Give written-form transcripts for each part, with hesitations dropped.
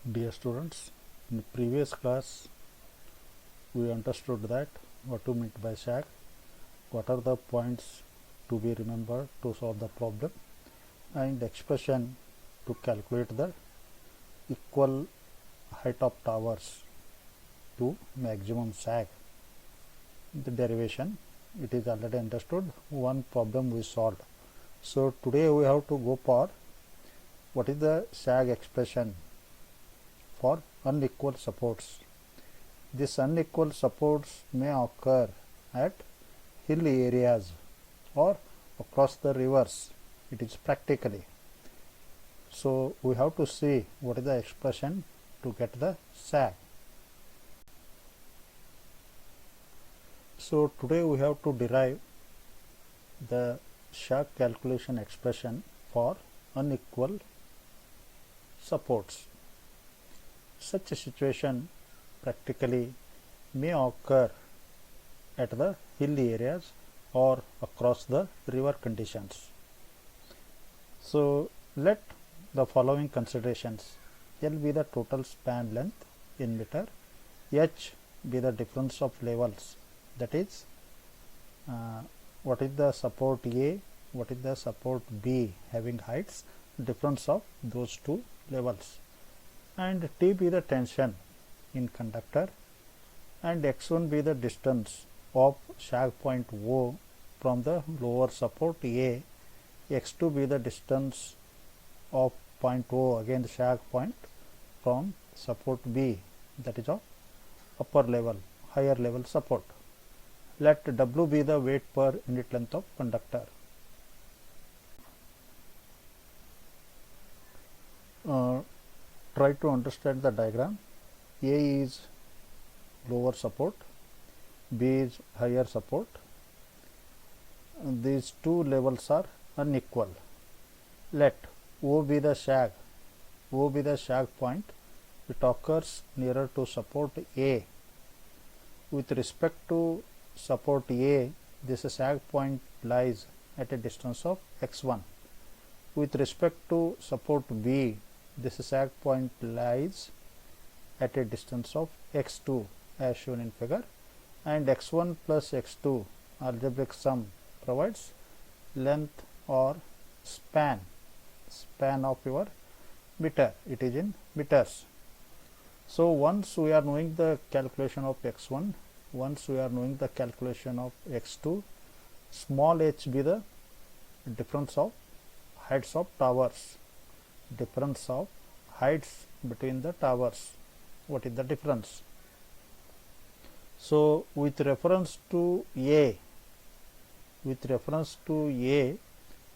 Dear students, in previous class we understood that what to mean by sag, what are the points to be remembered to solve the problem, and expression to calculate the equal height of towers to maximum sag. The derivation, it is already understood. One problem we solved. So today we have to go for what is the sag expression for unequal supports. These unequal supports may occur at hilly areas or across the rivers. It is practically. So we have to see what is the expression to get the sag. So today we have to derive the sag calculation expression for unequal supports. Such a situation practically may occur at the hilly areas or across the river conditions. So let the following considerations: L be the total span length in meter, H be the difference of levels, that is what is the support A, what is the support B having heights, difference of those two levels, and T be the tension in conductor, and x1 be the distance of sag point O from the lower support A, x2 be the distance of point O against sag point from support B, that is of upper level, higher level support. Let W be the weight per unit length of conductor. Try to understand the diagram. A is lower support, B is higher support. These two levels are unequal. Let O be the sag, O be the sag point. It occurs nearer to support A. With respect to support A, this sag point lies at a distance of x1. With respect to support B, this sag point lies at a distance of x2 as shown in figure, and x1 plus x2 algebraic sum provides length or span of your meter. It is in meters. So once we are knowing the calculation of x1, once we are knowing the calculation of x2, small h be the difference of heights of towers, difference of heights between the towers. What is the difference? So with reference to A,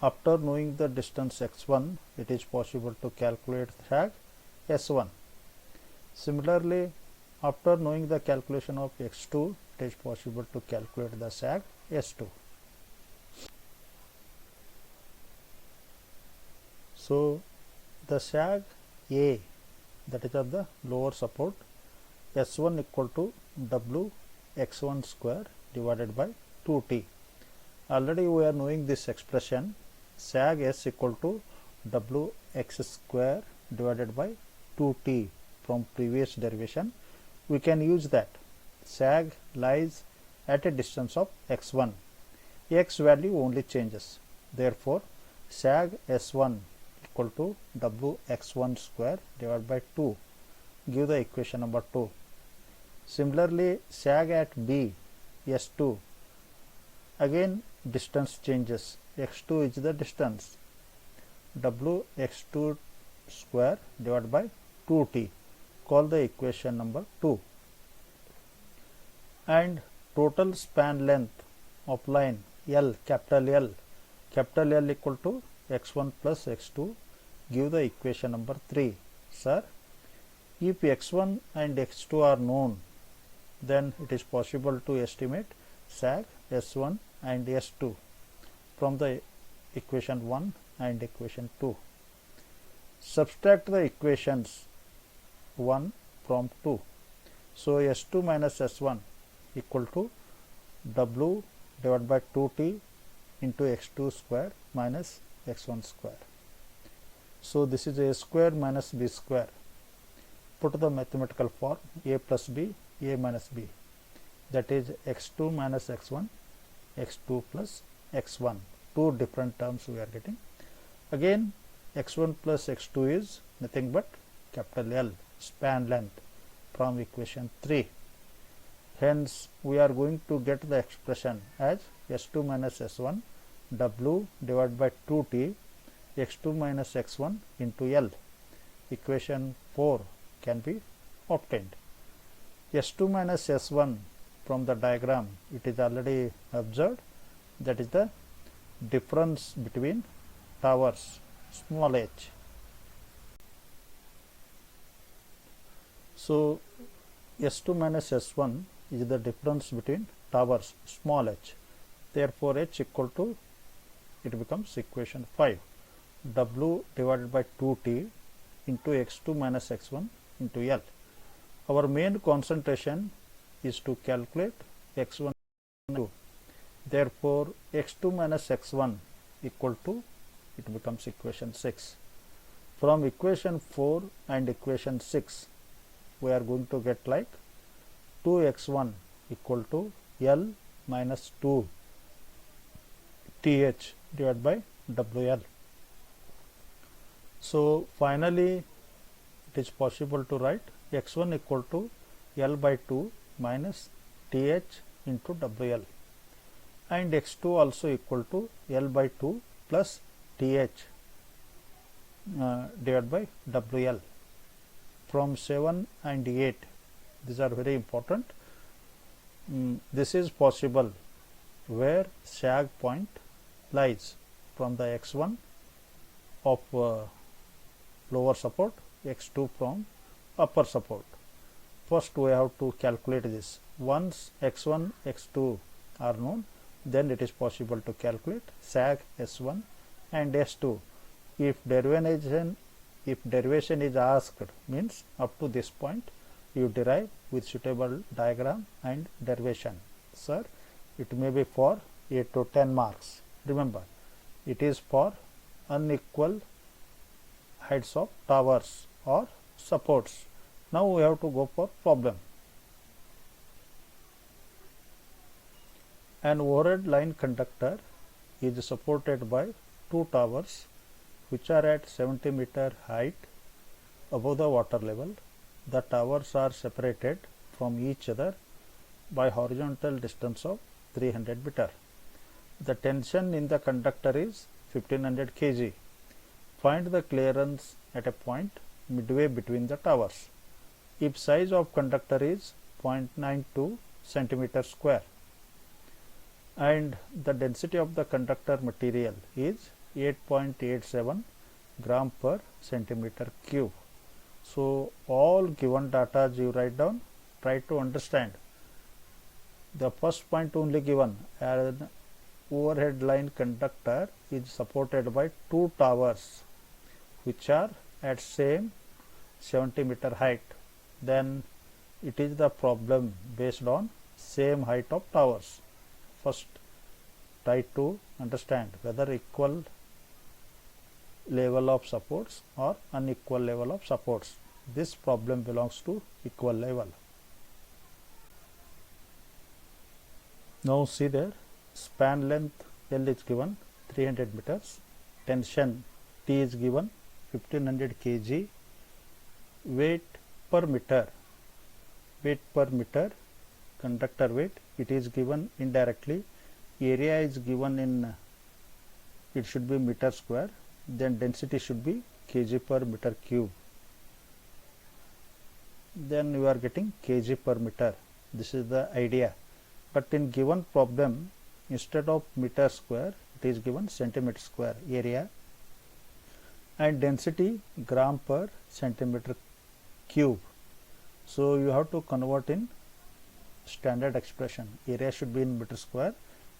after knowing the distance x1, it is possible to calculate sag s1. Similarly, after knowing the calculation of x2, it is possible to calculate the sag s2. So the sag A, that is of the lower support, S1 equal to W x1 square divided by 2T. Already we are knowing this expression, sag S equal to W x square divided by 2T from previous derivation. We can use that. Sag lies at a distance of x1. X value only changes. Therefore, sag S1 equal to W x1 square divided by 2. Give the equation number 2. Similarly, sag at B, S2, again distance changes. x2 is the distance. W x2 square divided by 2T. Call the equation number 2. And total span length of line L, capital L equal to x1 plus x2. Give the equation number 3. Sir, if x1 and x2 are known, then it is possible to estimate sag s1 and s2 from the equation 1 and equation 2. Subtract the equations 1 from 2. So s2 minus s1 equal to W divided by 2T into x2 square minus x1 square. So this is a square minus b square. put the mathematical form a plus b, a minus b, that is x2 minus x1, x2 plus x1. Two different terms we are getting. Again, x1 plus x2 is nothing but capital L, span length, from equation 3. Hence, we are going to get the expression as s2 minus s1 w divided by 2t x2 minus x1 into L. Equation 4 can be obtained. S2 minus S1 from the diagram, it is already observed, that is the difference between towers, small h. So, S2 minus S1 is the difference between towers, small h. Therefore, h equal to, it becomes equation 5, w divided by 2t into x2 minus x1 into L. Our main concentration is to calculate x1 and 2. Therefore, x2 minus x1 equal to, it becomes equation 6. From equation 4 and equation 6, we are going to get like 2x1 equal to L minus 2 th divided by WL. So, finally, it is possible to write x1 equal to L by 2 minus th into WL, and x2 also equal to L by 2 plus th divided by WL. From 7 and 8, these are very important. This is possible where sag point lies from the x1 of lower support, x2 from upper support. First we have to calculate this. Once x1, x2 are known, then it is possible to calculate sag s1 and s2. If derivation is asked, means up to this point you derive with suitable diagram and derivation. Sir, it may be for 8 to 10 marks. Remember, it is for unequal heights of towers or supports. Now we have to go for problem. An overhead line conductor is supported by two towers which are at 70 meter height above the water level. The towers are separated from each other by horizontal distance of 300 meter. The tension in the conductor is 1500 kg. Find the clearance at a point midway between the towers. If size of conductor is 0.92 centimeter square and the density of the conductor material is 8.87 gram per centimeter cube. So, all given data you write down, try to understand. The first point only given, an overhead line conductor is supported by two towers which are at same 70 meter height. Then it is the problem based on same height of towers. First, try to understand whether equal level of supports or unequal level of supports. This problem belongs to equal level. Now see there, span length L is given 300 meters, tension T is given 1500 kg, weight per meter, conductor weight, it is given indirectly, area is given in, it should be meter square, then density should be kg per meter cube. Then you are getting kg per meter. This is the idea. But in given problem, instead of meter square, it is given centimeter square area, and density gram per centimeter cube. So you have to convert in standard expression. Area should be in meter square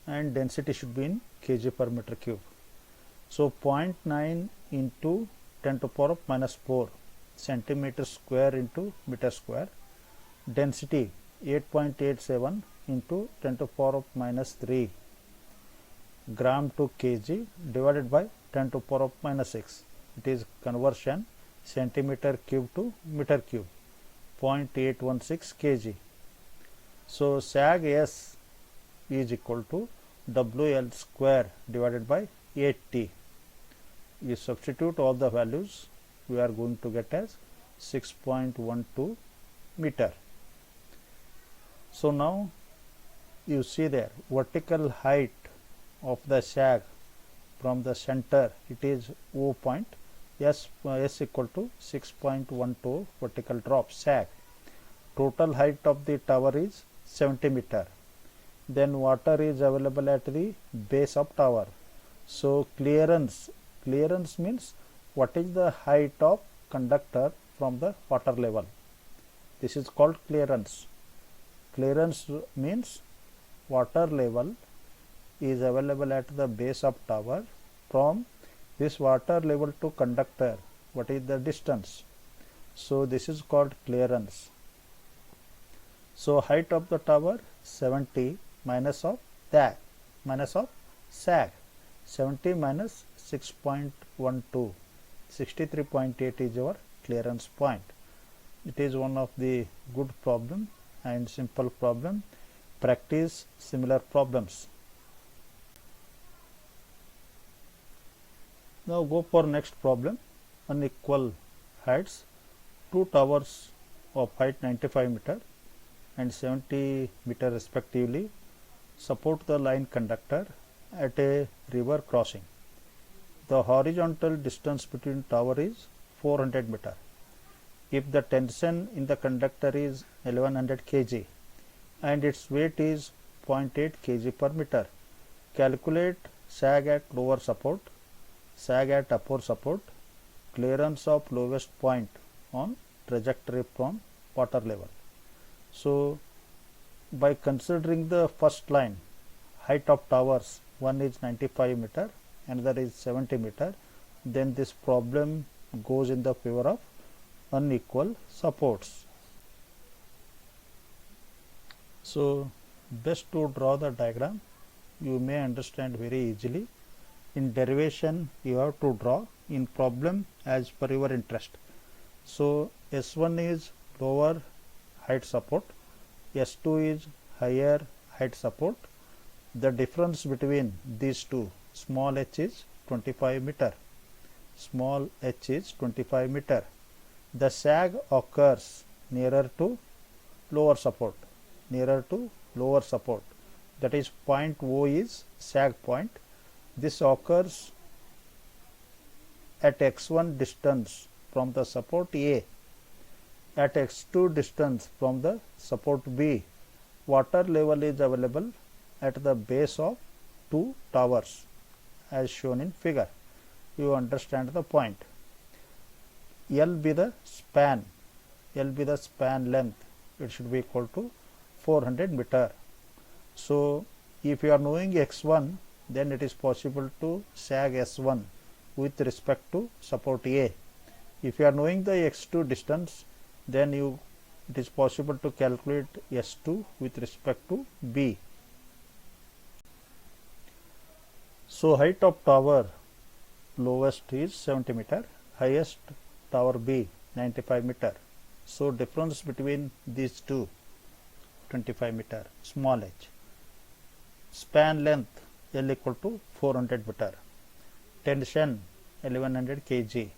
and density should be in kg per meter cube. So 0.9 into 10 to the power of minus 4 centimeter square into meter square, density 8.87 into 10 to the power of minus 3 gram to kg divided by 10 to the power of minus 6. It is conversion centimeter cube to meter cube. 0.816 kg. So sag S is equal to WL square divided by 8T. You substitute all the values, we are going to get as 6.12 meter. So now you see there, vertical height of the sag from the center, it is O point, S equal to 6.12 vertical drop sag. Total height of the tower is 70 meter. Then water is available at the base of tower. So clearance means what is the height of conductor from the water level. This is called clearance. Clearance means water level is available at the base of tower. From this water level to conductor, what is the distance? So this is called clearance. So height of the tower 70 minus of that, minus of sag. 70 minus 6.12, 63.8 is our clearance point. It is one of the good problem and simple problem. Practice similar problems. Now go for next problem. Unequal heights. Two towers of height 95 meter and 70 meter respectively support the line conductor at a river crossing. The horizontal distance between tower is 400 meter. If the tension in the conductor is 1100 kg and its weight is 0.8 kg per meter, calculate sag at lower support, sag at upper support, clearance of lowest point on trajectory from water level. So by considering the first line, height of towers, one is 95 meter, another is 70 meter, then this problem goes in the favor of unequal supports. So best to draw the diagram. You may understand very easily. In derivation you have to draw, in problem as per your interest. So S1 is lower height support, S2 is higher height support. The difference between these two, small h is 25 meter, small h is 25 meter. The sag occurs nearer to lower support, nearer to lower support, that is point O is sag point. This occurs at x1 distance from the support A. At x2 distance from the support B, water level is available at the base of two towers as shown in figure. You understand the point. L be the span, L be the span length, it should be equal to 400 meter. So if you are knowing x1, then it is possible to sag S1 with respect to support A. If you are knowing the x2 distance, then it is possible to calculate S2 with respect to B. So height of tower lowest is 70 meter, highest tower B 95 meter. So difference between these two 25 meter, small h. Span length L equal to 400 meter. Tension 1100 kg.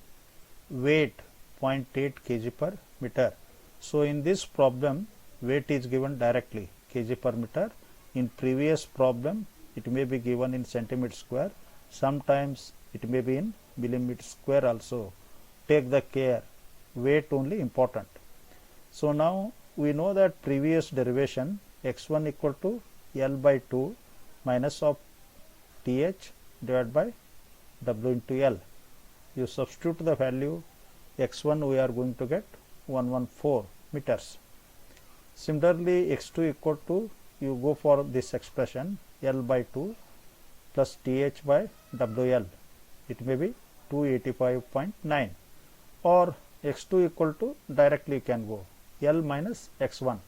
Weight 0.8 kg per meter. So in this problem weight is given directly kg per meter. In previous problem it may be given in centimeter square. Sometimes it may be in millimeter square also. Take the care, weight only important. So now we know that previous derivation x1 equal to L by 2 minus of TH divided by W into L. You substitute the value x1, we are going to get 114 meters. Similarly x2 equal to, you go for this expression L by 2 plus TH by WL, it may be 285.9, or x2 equal to, directly you can go L minus x1,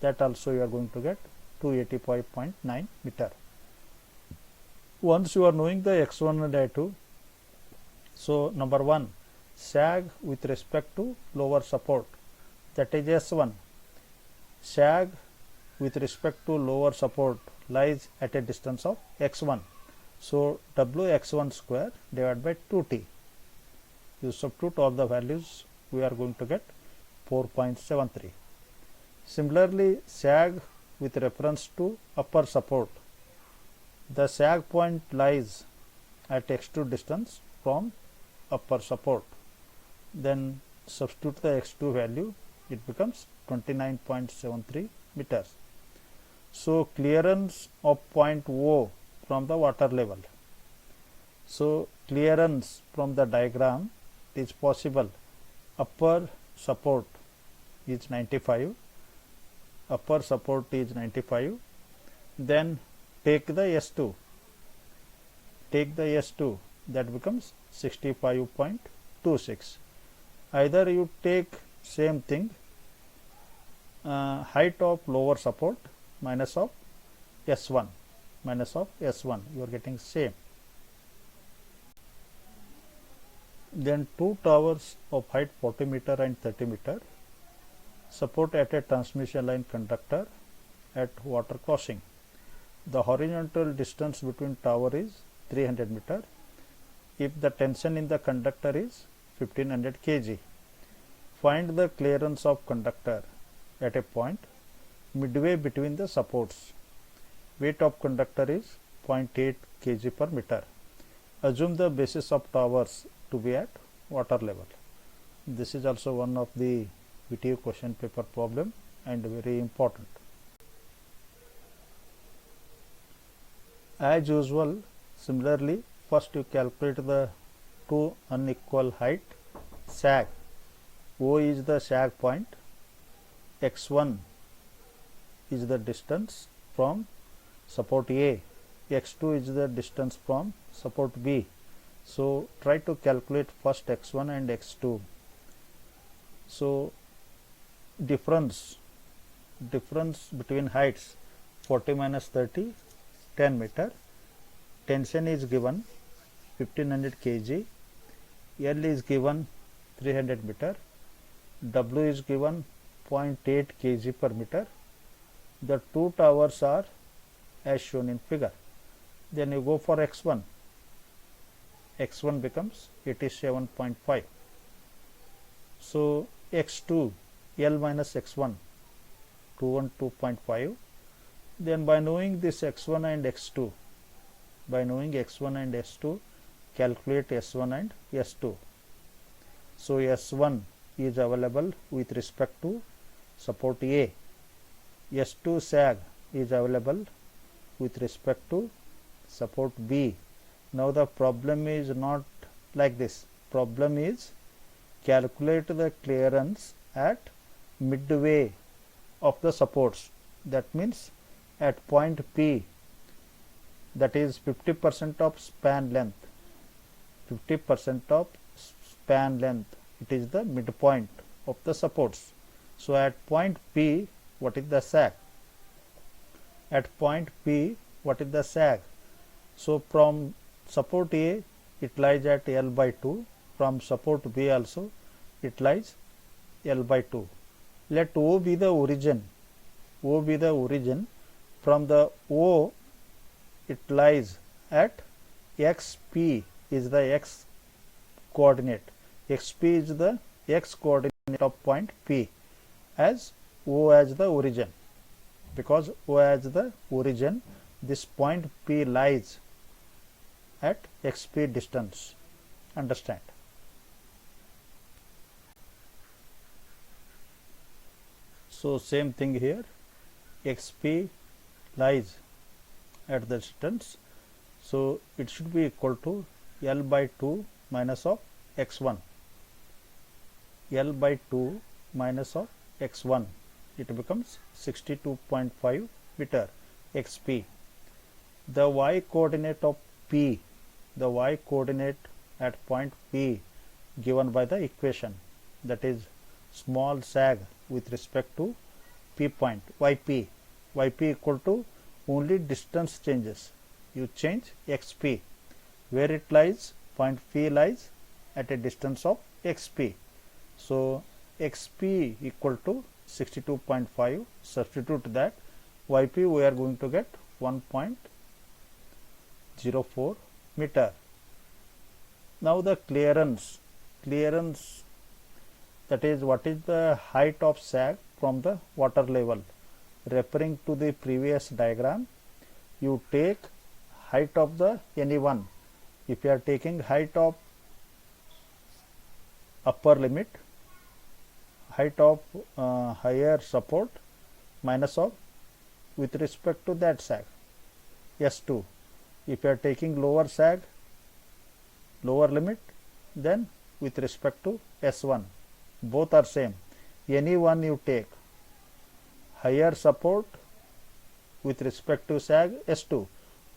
that also you are going to get 285.9 meter. Once you are knowing the x1 and I2, so number 1, sag with respect to lower support. that is S1. Sag with respect to lower support lies at a distance of x1. So Wx1 square divided by 2t. You substitute all the values, we are going to get 4.73. Similarly, sag with reference to upper support, the sag point lies at x2 distance from upper support. Then substitute the x2 value, it becomes 29.73 meters. So clearance of point O from the water level. So clearance from the diagram is possible. Upper support is 95. Upper support is 95. Then take the S2. Take the S2, that becomes 65.26. Either you take same thing, height of lower support minus of S1, you are getting same. Then two towers of height 40 meter and 30 meter support at a transmission line conductor at water crossing. The horizontal distance between tower is 300 meter if the tension in the conductor is 1500 kg. Find the clearance of conductor at a point midway between the supports. Weight of conductor is 0.8 kg per meter. Assume the basis of towers to be at water level. This is also one of the VTU question paper problem and very important. As usual, similarly, first you calculate the two unequal height sag. O is the sag point, x1 is the distance from support A, x2 is the distance from support B. So try to calculate first x1 and x2. So difference between heights 40 minus 30, 10 meter. Tension is given 1500 kg, L is given 300 meter, W is given 0.8 kg per meter. The two towers are as shown in figure. Then you go for x1. X1 becomes 87.5. So x2, L minus x1, 212.5. Then by knowing this x1 and x2, calculate S1 and S2. So S1 is available with respect to support A. S2 sag is available with respect to support B. Now the problem is not like this. Problem is calculate the clearance at midway of the supports. That means at point P, that is 50% of span length. 50% of span length. It is the midpoint of the supports. So at point P, what is the sag? At point P, what is the sag? So from support A, it lies at L by 2. From support B also, it lies L by 2. Let O be the origin. O be the origin. From the O, it lies at xp is the x coordinate. xp is the x coordinate of point P as O as the origin. Because O as the origin, this point P lies at xp distance. Understand? So same thing here, xp lies at the distance. So it should be equal to L by 2 minus of x1. L by 2 minus of x1. It becomes 62.5 meter xp. The y coordinate of P, the y coordinate at point P given by the equation, that is small sag with respect to P point, yp. Yp equal to only distance changes. You change xp. Where it lies? Point P lies at a distance of xp. So xp equal to 62.5, substitute that, yp we are going to get 1.04 meter. Now the clearance, that is what is the height of sag from the water level. Referring to the previous diagram, you take height of the any one. If you are taking height of upper limit, height of higher support minus of with respect to that sag, S2. If you are taking lower sag, lower limit, then with respect to S1. Both are same. Any one you take, higher support with respect to sag S2,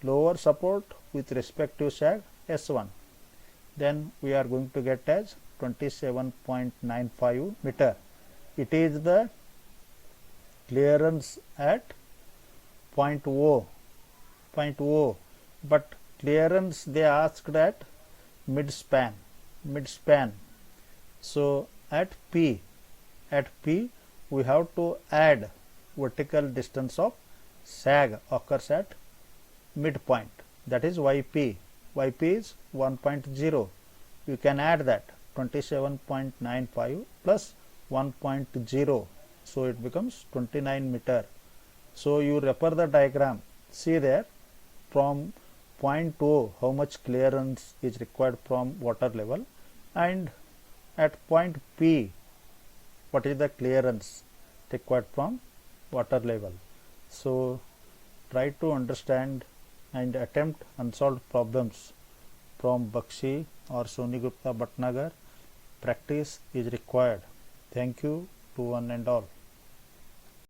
lower support with respect to sag S1, then we are going to get as 27.95 meter. It is the clearance at point O, but clearance they asked at mid span. So at P we have to add vertical distance of sag occurs at midpoint, that is yp. Yp is 1.0. You can add that 27.95 plus 1.0, so it becomes 29 meter. So you refer the diagram, see there from point O how much clearance is required from water level, and at point P what is the clearance required from water level. So try to understand and attempt unsolved problems from Bakshi or Sony Gupta Bhatnagar. Practice is required. Thank you to one and all.